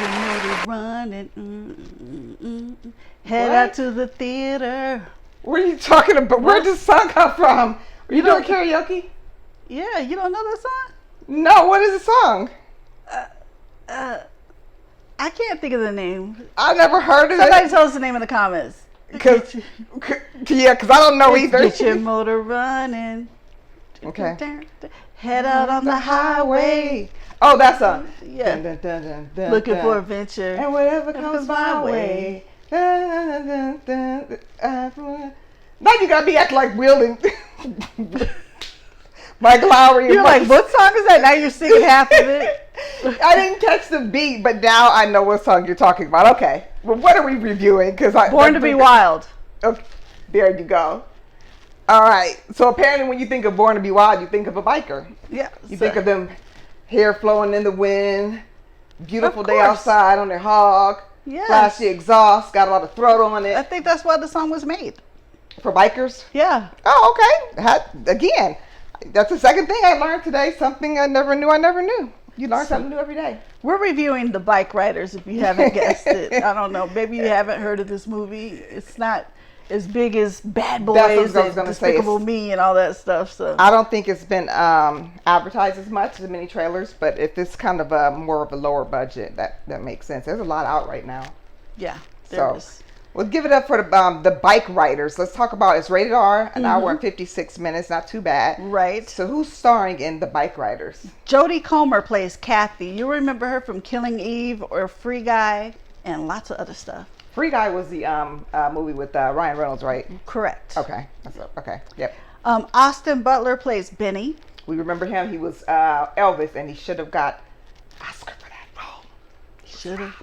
your motor running. Head out to the theater. What are you talking about? Where did this song come from? Are you doing karaoke? Yeah, you don't know that song? No, what is the song? I can't think of the name. I never heard of Somebody it. tell us the name in the comments. Because I don't know either. Get your motor running. Okay. Head out on the highway. Oh, that's a. Yeah. Dun, dun, dun, dun, dun, Looking dun. for adventure. And whatever comes my way. Dun, dun, dun, dun. Now you gotta be acting like Will and Mike Lowry. You're like, what song is that? Now you're singing half of it. I didn't catch the beat, but now I know what song you're talking about. Okay, well, what are we reviewing? Born to be Wild. Okay, there you go. All right. So apparently, when you think of Born to be Wild, you think of a biker. Yeah. You think of them hair flowing in the wind, beautiful day outside on their hog, flashy exhaust, got a lot of throat on it. I think that's why the song was made. For bikers? Yeah. Oh, okay. Again, that's the second thing I learned today. Something I never knew. You learn something new every day. We're reviewing the Bikeriders, if you haven't guessed it. I don't know. Maybe you haven't heard of this movie. It's not as big as Bad Boys and Despicable Me and all that stuff. So I don't think it's been advertised as much as many trailers, but if it's kind of more of a lower budget, that makes sense. There's a lot out right now. Yeah, there is. We'll give it up for the Bikeriders. Let's talk about it's rated R, an hour and 56 minutes, not too bad. Right. So who's starring in the Bikeriders? Jodie Comer plays Kathy. You remember her from Killing Eve or Free Guy and lots of other stuff. Free Guy was the movie with Ryan Reynolds, right? Correct. Okay. Okay. Yep. Austin Butler plays Benny. We remember him. He was Elvis, and he should have got Oscar for that role. Should have.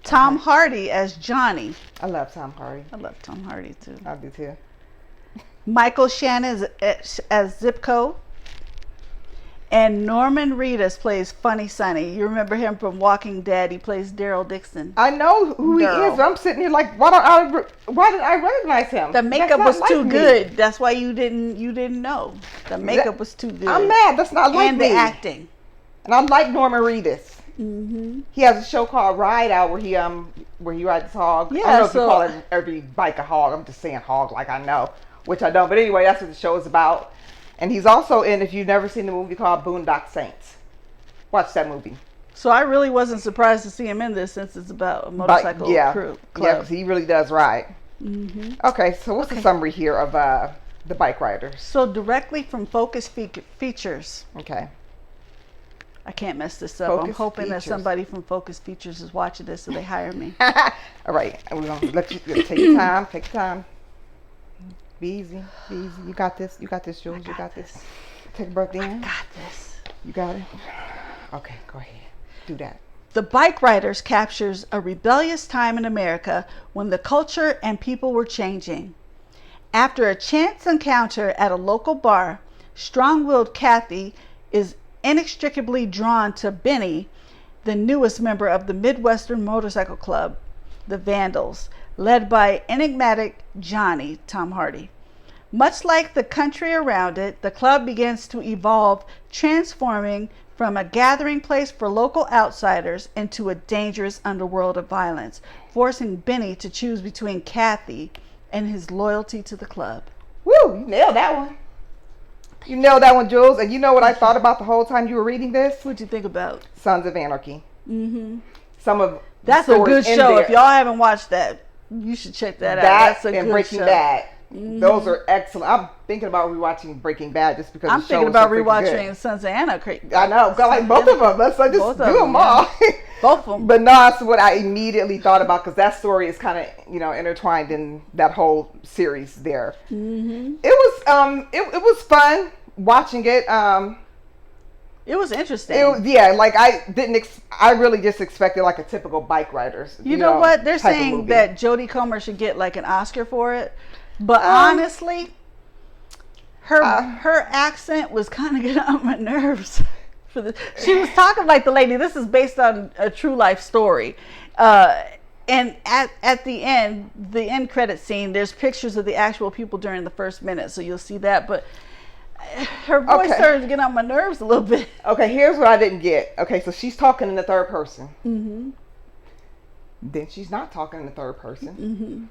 Tom Hardy as Johnny. I love Tom Hardy. I love Tom Hardy too. I do too. Michael Shannon as Zipco. And Norman Reedus plays Funny Sonny. You remember him from Walking Dead. He plays Daryl Dixon. I know who he is, but I'm sitting here like, why did I recognize him? The makeup was too good. That's why you didn't know. The makeup was too good. I'm mad. That's not like me. And the acting. And I like Norman Reedus. Mm-hmm. He has a show called Ride Out where he rides his hog. Yeah, I don't know if you call every bike a hog. I'm just saying hog like I know, which I don't. But anyway, that's what the show is about. And he's also in, if you've never seen the movie called Boondock Saints, watch that movie. So I really wasn't surprised to see him in this since it's about a motorcycle crew. Yeah, because he really does ride. Mm-hmm. Okay, so what's the summary here of the Bikeriders? So directly from Focus Features. Okay. I can't mess this up. I'm hoping that somebody from Focus Features is watching this so they hire me. All right. We're going to let you take your time. Take your time. Be easy. Be easy. You got this. You got this, Jules. You got this. Take a breath in. I got this. You got it? Okay. Go ahead. Do that. The Bikeriders captures a rebellious time in America when the culture and people were changing. After a chance encounter at a local bar, strong-willed Kathy is inextricably drawn to Benny, the newest member of the Midwestern Motorcycle Club, the Vandals, led by enigmatic Johnny, Tom Hardy. Much like the country around it, the club begins to evolve, transforming from a gathering place for local outsiders into a dangerous underworld of violence, forcing Benny to choose between Kathy and his loyalty to the club. Woo! You nailed that one. You nailed that one, Jules. And you know what I thought about the whole time you were reading this? What'd you think about? Sons of Anarchy. Mm-hmm. That's a good show. If y'all haven't watched that, you should check that out. That's a good show. Breaking Bad. Mm-hmm. Those are excellent. I'm thinking about rewatching Breaking Bad just because I'm thinking about rewatching Sons of Anarchy. I know. Got like both of them. Let's just do them all. Both of them. But no, that's what I immediately thought about because that story is kind of intertwined in that whole series there. Mm-hmm. It was fun watching it. It was interesting. I really just expected like a typical Bikeriders. You know what? They're saying that Jodie Comer should get like an Oscar for it. But honestly, her accent was kind of getting on my nerves. She was talking like the lady. This is based on a true life story. And at the end credit scene, there's pictures of the actual people during the first minute. So you'll see that. But her voice started to get on my nerves a little bit. Okay, here's what I didn't get. Okay, so she's talking in the third person. Mm-hmm. Then she's not talking in the third person. Mm-hmm.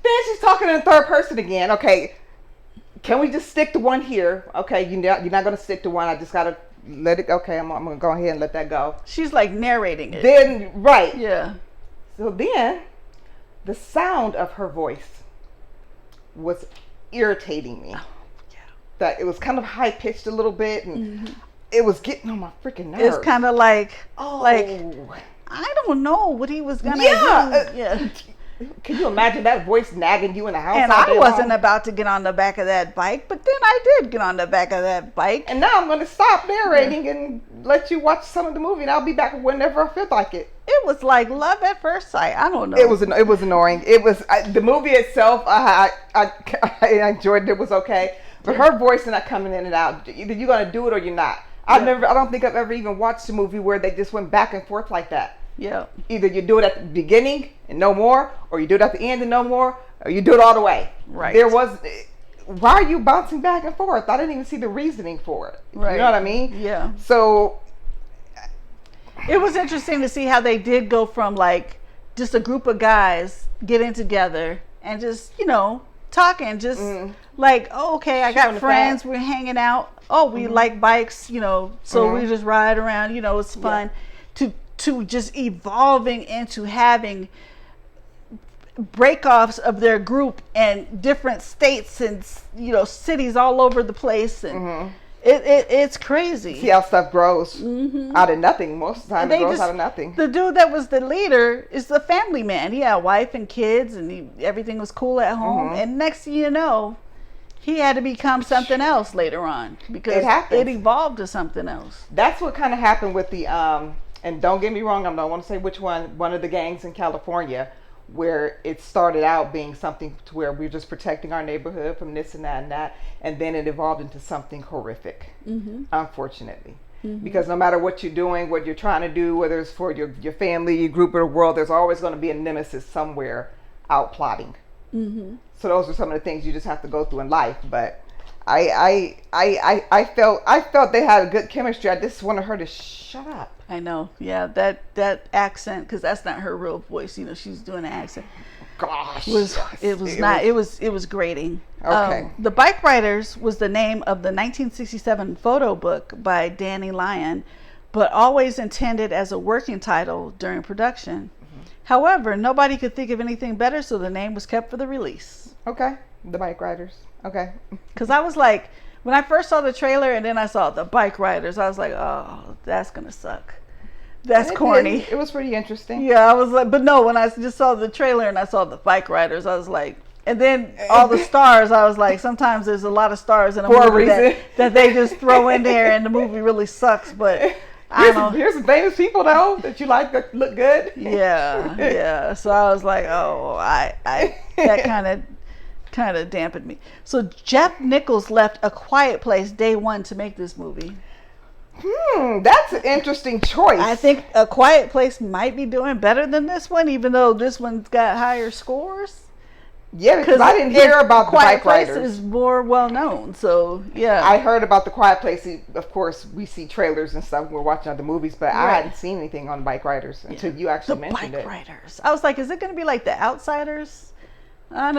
Then she's talking in the third person again. Okay, can we just stick to one here? Okay, you're not going to stick to one. I just got to let it. Okay, I'm going to go ahead and let that go. She's like narrating it. Then, right. Yeah. So then, the sound of her voice was irritating me. Oh, yeah. That it was kind of high pitched a little bit, and it was getting on my freaking nerves. It's kind of like, I don't know what he was gonna do. Yeah. Can you imagine that voice nagging you in the house? And I wasn't about to get on the back of that bike, but then I did get on the back of that bike. And now I'm going to stop narrating and let you watch some of the movie, and I'll be back whenever I feel like it. It was like love at first sight. I don't know. It was annoying. It was the movie itself. I enjoyed it. It was okay, but her voice not coming in and out. Either you're going to do it or you're not. I don't think I've ever even watched a movie where they just went back and forth like that. Yeah. Either you do it at the beginning and no more, or you do it at the end and no more, or you do it all the way. Right. Why are you bouncing back and forth? I didn't even see the reasoning for it. Right. You know what I mean? Yeah. So it was interesting to see how they did go from like just a group of guys getting together and just, talking, just like, oh, okay, I got friends, we're hanging out. Oh, we like bikes, so we just ride around, it's fun. Yeah. To just evolving into having breakoffs of their group and different states and cities all over the place, and it's crazy. See how stuff grows out of nothing. Most of the time it grows out of nothing. The dude that was the leader is the family man. He had a wife and kids, and everything was cool at home. And next thing you know, he had to become something else later on because it evolved to something else. That's what kind of happened with the and don't get me wrong, I don't want to say which one of the gangs in California, where it started out being something to where we're just protecting our neighborhood from this and that, and then it evolved into something horrific, unfortunately. Because no matter what you're doing, what you're trying to do, whether it's for your family, your group, or the world, there's always going to be a nemesis somewhere out plotting. So those are some of the things you just have to go through in life. But I felt they had a good chemistry. I just wanted her to shut up. I know. Yeah, that accent, because that's not her real voice. She's doing an accent. Gosh, it was grating. Okay. The Bikeriders was the name of the 1967 photo book by Danny Lyon, but always intended as a working title during production. However, nobody could think of anything better, so the name was kept for the release. Okay, the Bikeriders. Okay. Because I was like, when I first saw the trailer and then I saw the Bikeriders, I was like, oh, that's gonna suck. That's corny. It was pretty interesting. Yeah, I was like, but no, when I just saw the trailer and I saw the Bikeriders, I was like, and then all the stars, I was like, sometimes there's a lot of stars in a movie that they just throw in there and the movie really sucks, but here's some famous people though that you like that look good. Yeah. So I was like, oh, that kind of dampened me. So Jeff Nichols left A Quiet Place day one to make this movie. That's an interesting choice. I think A Quiet Place might be doing better than this one, even though this one's got higher scores. Yeah, because I didn't hear about the Bikeriders. Quiet Place is more well known, so yeah. I heard about the Quiet Place. Of course, we see trailers and stuff. We're watching other movies, but I hadn't seen anything on Bikeriders until you actually mentioned it. Bikeriders. I was like, is it going to be like The Outsiders? I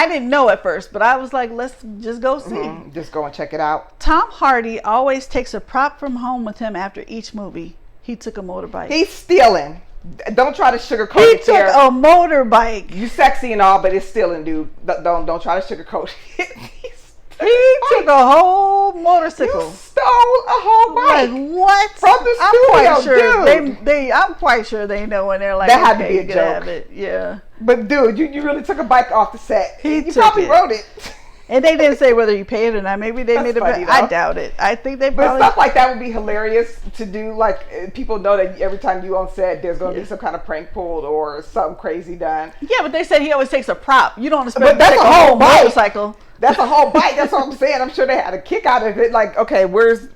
didn't know at first, but I was like, let's just go see. Just go and check it out. Tom Hardy always takes a prop from home with him after each movie. He took a motorbike. He's stealing. Don't try to sugarcoat it. He took a motorbike. You sexy and all, but it's stealing, dude. Don't try to sugarcoat it. He took a whole motorcycle. You stole a whole bike. Like what? From the studio, dude. I'm quite sure they know when they're like, that had to be a joke. Yeah. But dude, you really took a bike off the set. You probably wrote it. And they didn't say whether you paid it or not. Maybe they made it. I doubt it. I think they probably. But stuff like that would be hilarious to do. Like people know that every time you on set, there's going to be some kind of prank pulled or something crazy done. Yeah, but they said he always takes a prop. You don't expect to take a whole motorcycle. That's a whole bike. That's what I'm saying. I'm sure they had a kick out of it. Like, okay, where's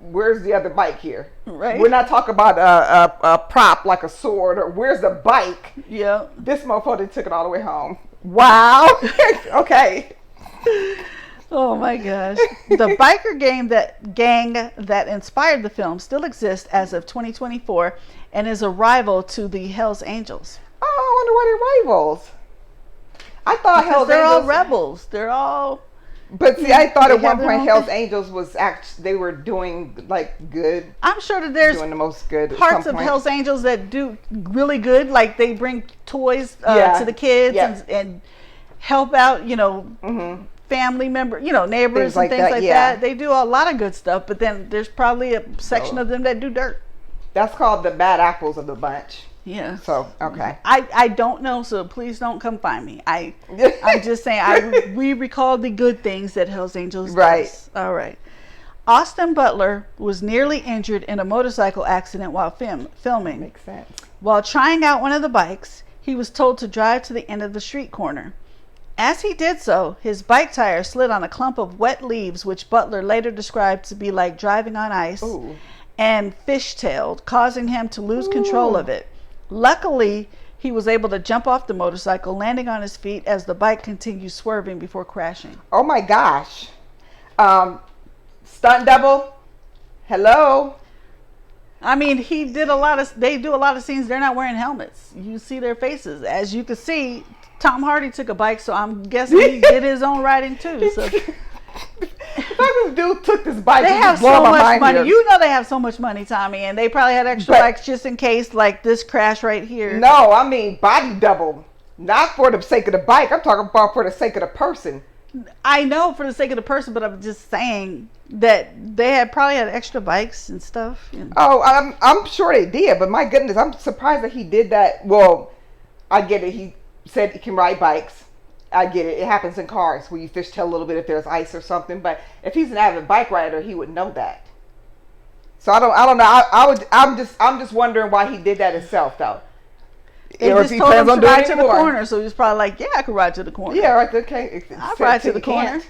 the other bike here? Right. We're not talking about a prop like a sword or where's the bike? Yeah. This motherfucker took it all the way home. Wow. Okay. Oh my gosh. The biker gang that inspired the film still exists as of 2024 and is a rival to the Hells Angels. wonder why they're rivals. I thought Because Hell's they're all Angels. rebels. They're all. But see, I thought They at one have their point own Hell's thing. Angels was they were doing like good, I'm sure that there's doing the most good. at parts some of point. Hell's Angels that do really good. Like they bring toys Yeah. to the kids Yeah. and help out, Mhm. family member, neighbors Things like and things that, like yeah. that. They do a lot of good stuff, but then there's probably a section So- of them that do dirt. That's called the bad apples of the bunch. Yeah. So okay. I don't know, so please don't come find me. I'm just saying we recall the good things that Hell's Angels Right. does. All right. Austin Butler was nearly injured in a motorcycle accident while filming. Makes sense. While trying out one of the bikes, he was told to drive to the end of the street corner. As he did so, his bike tire slid on a clump of wet leaves, which Butler later described to be like driving on ice, Ooh. and fishtailed, causing him to lose control of it. Luckily, he was able to jump off the motorcycle, landing on his feet as the bike continued swerving before crashing. Oh my gosh. Stunt double. Hello. I mean, they do a lot of scenes, they're not wearing helmets. You see their faces. As you can see, Tom Hardy took a bike, so I'm guessing he did his own riding too. So The fact this dude took this bike, they it have just blew so my much mind money. here. You know they have so much money, Tommy, and they probably had extra But- bikes just in case, like this crash right here. No, I mean body double. Not for the sake of the bike. I'm talking about for the sake of the person. I know for the sake of the person, but I'm just saying that they probably had extra bikes and stuff. And Oh, I'm sure they did, but my goodness, I'm surprised that he did that. Well, I get it. He said he can ride bikes. I get it. It happens in cars where you fishtail a little bit if there's ice or something. But if he's an avid bike rider, he would know that. So I don't know. I'm just wondering why he did that himself though. They Or if just he told him plans to on doing ride it to the anymore. corner, so he was probably like, "Yeah, I could ride to the corner." Yeah, right. Okay. I'll ride to Till the you corner. can't.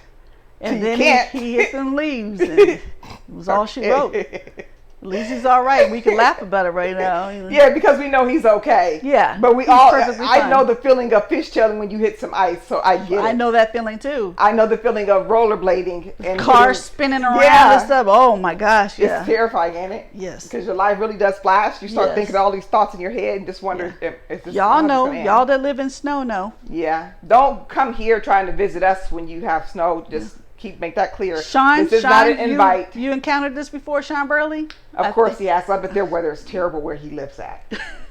And Till you then can't. he hit them leaves, and it was all she wrote. At least he's all right. We can laugh about it right now. Yeah, because we know he's okay. Yeah, But we he's all, perfectly I fine. know the feeling of fishtailing when you hit some ice, so I get it. I know that feeling too. I know the feeling of rollerblading and Cars hitting- spinning around Yeah. and stuff. Oh my gosh, It's yeah. terrifying, ain't it? Yes. Because your life really does flash. You start Yes. thinking all these thoughts in your head and just wonder if this Y'all is know, gonna end. y'all that live in snow know. Yeah. Don't come here trying to visit us when you have snow. Just make that clear. Sean, this is not an invite. You encountered this before, Sean Burley? Of course, yes. I bet their weather is terrible where he lives at.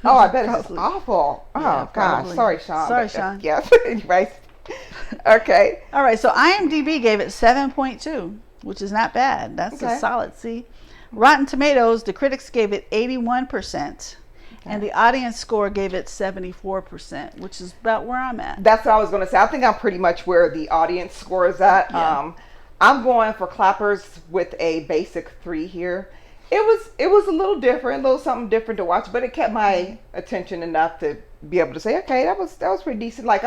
Oh, I bet it's just Probably. awful. Oh, Yeah, gosh. probably. Sorry, Sean. Sorry, But, Sean. Yes. Anyways. Okay. All right, so IMDb gave it 7.2, which is not bad. That's Okay. a solid C. Rotten Tomatoes, the critics gave it 81%, and the audience score gave it 74%, which is about where I'm at. That's what I was going to say. I think I'm pretty much where the audience score is at. Yeah. I'm going for clappers with a basic 3 here. It was a little different, a little something different to watch, but it kept my attention enough to be able to say, okay, that was pretty decent. Like,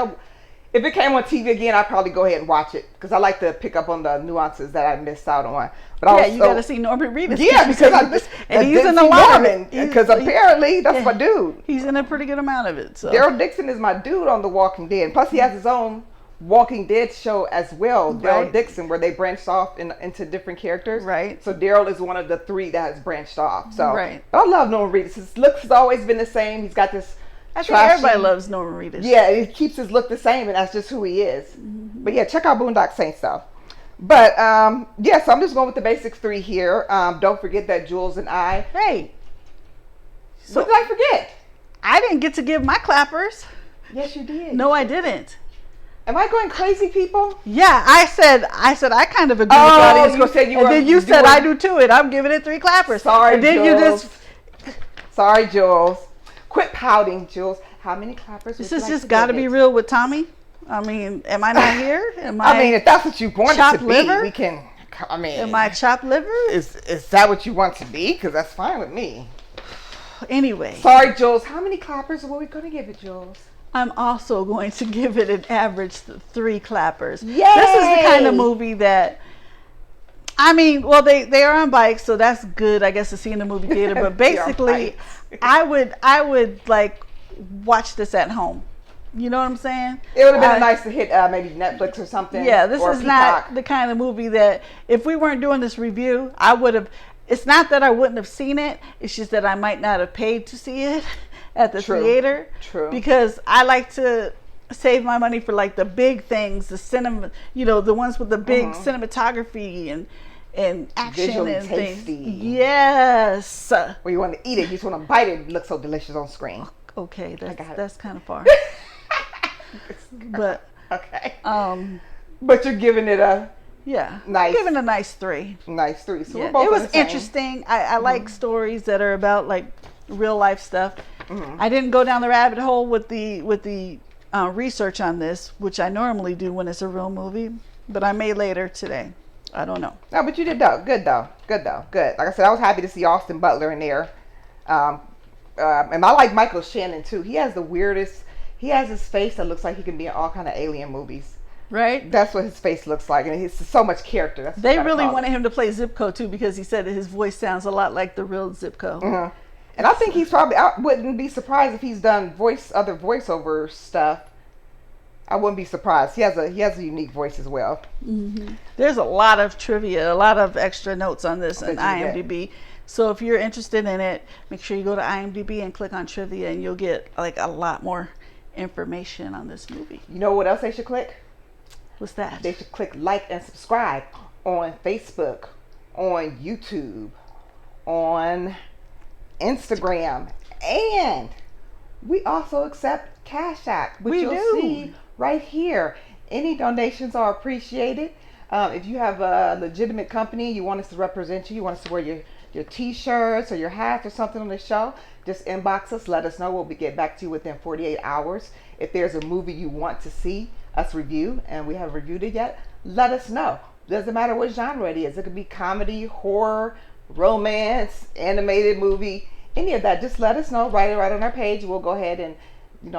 if it came on TV again, I'd probably go ahead and watch it because I like to pick up on the nuances that I missed out on. But Yeah, also, you got to see Norman Reedus. yeah, because and he's in a lot of it. Because apparently that's my dude. He's in a pretty good amount of it. So Daryl Dixon is my dude on The Walking Dead. Plus, he has his own Walking Dead show as well, Daryl Right. Dixon, where they branched off into different characters. Right. So Daryl is one of the 3 that has branched off. So Right. I love Norman Reedus. His looks has always been the same. He's got this. I think trashy- everybody loves Norman Reedus. Yeah, it keeps his look the same, and that's just who he is. But yeah, check out Boondock Saints though. But yeah, so I'm just going with the basic 3 here. Don't forget that Jules and I. Hey, What did I forget? I didn't get to give my clappers. Yes, you did. No, I didn't. Am I going crazy, people? Yeah, I said I kind of agree Oh, with that. you said you and were- then you you said were- I do too, and I'm giving it 3 clappers. Sorry, and then Jules. you just Sorry, Jules. Quit pouting, Jules. How many clappers? this would you is like just to got to give be it? real with Tommy. I mean, am I not here? Am I mean, if that's what you want it chopped to be, liver? we can. I mean, am I chopped liver? Is that what you want to be? Because that's fine with me. Anyway, Sorry, Jules. How many clappers are we going to give it, Jules? I'm also going to give it an average 3 clappers. Yay! This is the kind of movie that, I mean, well, they are on bikes, so that's good, I guess, to see in the movie theater. But They are basically, bikes. I would like watch this at home. You know what I'm saying? It would have been nice to hit maybe Netflix or something. Yeah, this or is Peacock. not the kind of movie that if we weren't doing this review, I would have. It's not that I wouldn't have seen it. It's just that I might not have paid to see it. at the theater. True. Because I like to save my money for like the big things, the cinema, you know, the ones with the big cinematography and action visually and tasty. things. Yes. Where you want to eat it, you just want to bite it. It looks so delicious on screen. Okay, that's kind of far. But okay. But you're giving it a nice, giving a nice 3. Nice 3. So yeah. we're both it was interesting. I like stories that are about like real life stuff. I didn't go down the rabbit hole with the research on this, which I normally do when it's a real movie, but I may later today. I don't know. No, but you did good though. Good. Like I said, I was happy to see Austin Butler in there. And I like Michael Shannon too. He has the weirdest. He has this face that looks like he can be in all kind of alien movies. Right. That's what his face looks like, and he's so much character. They really wanted him to play Zipco too, because he said that his voice sounds a lot like the real Zipco. And I think he's probably. I wouldn't be surprised if he's done other voiceover stuff. I wouldn't be surprised. He has a unique voice as well. There's a lot of trivia, a lot of extra notes on this on IMDb. So if you're interested in it, make sure you go to IMDb and click on trivia, and you'll get like a lot more information on this movie. You know what else they should click? What's that? They should click like and subscribe on Facebook, on YouTube, on Instagram, and we also accept Cash App, which you'll see right here. Any donations are appreciated. If you have a legitimate company, you want us to represent you, you want us to wear your t-shirts or your hats or something on the show, just inbox us, let us know. We'll get back to you within 48 hours. If there's a movie you want to see us review and we haven't reviewed it yet, let us know. Doesn't matter what genre it is. It could be comedy, horror, romance, animated movie, any of that. Just let us know. Write it right on our page. We'll go ahead and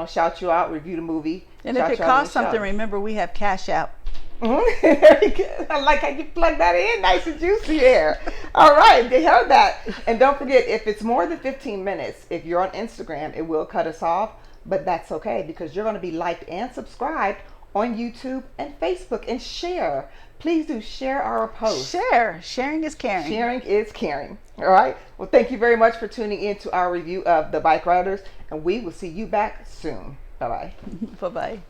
shout you out, review the movie. And if it costs something, remember we have Cash App. Very good. I like how you plug that in, nice and juicy there. All right, they heard that. And don't forget, if it's more than 15 minutes, if you're on Instagram, it will cut us off, but that's okay, because you're going to be liked and subscribed on YouTube and Facebook. And share. Please do share our posts. Sharing is caring. Sharing is caring. All right. Well, thank you very much for tuning in to our review of the Bikeriders, and we will see you back soon. Bye-bye. Bye-bye.